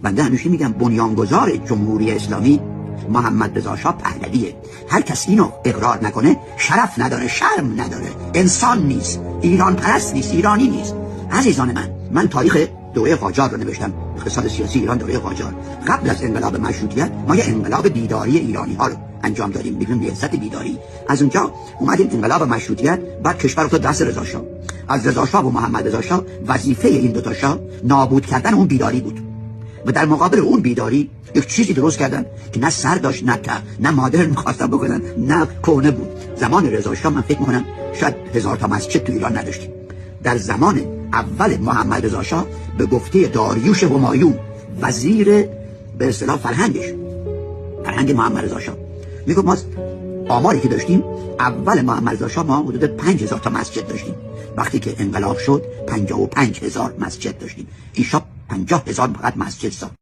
بنده همیشه میگم بنیانگذار جمهوری اسلامی محمد رضا شاه پهلویه. هر کس اینو اقرار نکنه شرف نداره، شرم نداره، انسان نیست، ایران پرست نیست، ایرانی نیست. عزیزان من تاریخ دوره قاجار رو نوشتم، اقتصاد سیاسی ایران دوره قاجار. قبل از انقلاب مشروطیت ما یه انقلاب دیداری ایرانی ها رو انجام دادیم بدون ریاست دیداری. از اونجا اومدیم انقلاب مشروطیت، بعد کشور افتاد دست رضا شاه. از رضا شاه و محمد رضا شاه وظیفه این دو تا شاه نابود کردن اون بیداری بود و در مقابل اون بیداری یک چیزی درست کردن که نه سر داشت، نه ته، نه مادرن می‌خواستن بکنن، نه کهنه بود. زمان رضا شاه من فکر می‌کنم شاید 1000 تا مسجد تو ایران نداشتیم. در زمان اول محمد رضا شاه به گفته داریوش همایون وزیر به اصطلاح فرهنگ محمد رضا شاه میگه ما آماری که داشتیم اول محمد رضا شاه ما حدود 5000 تا مسجد داشتیم. وقتی که انقلاب شد 55000 مسجد داشتیم. این شاه 50000 فقط مسجد ساخت.